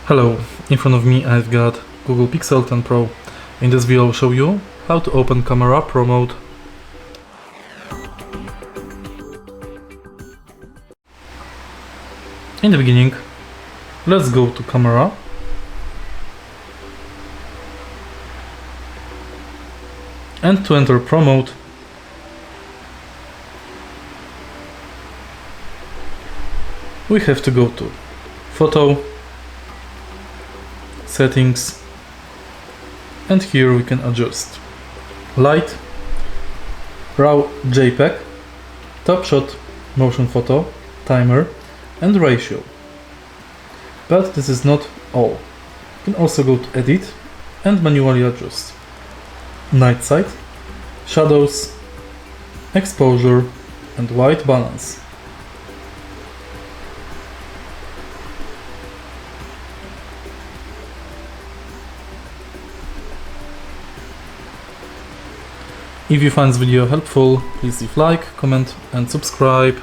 Hello, in front of me I've got Google Pixel 10 Pro. In this video I'll show you how to open Camera Pro mode. In the beginning, let's go to Camera. And to enter Pro mode, we have to go to Photo, Settings, and here we can adjust Light, RAW JPEG, Top Shot, Motion Photo, Timer, and Ratio. But this is not all. You can also go to Edit and manually adjust Night Sight, Shadows, Exposure, and White Balance. If you find this video helpful, please leave like, comment and subscribe.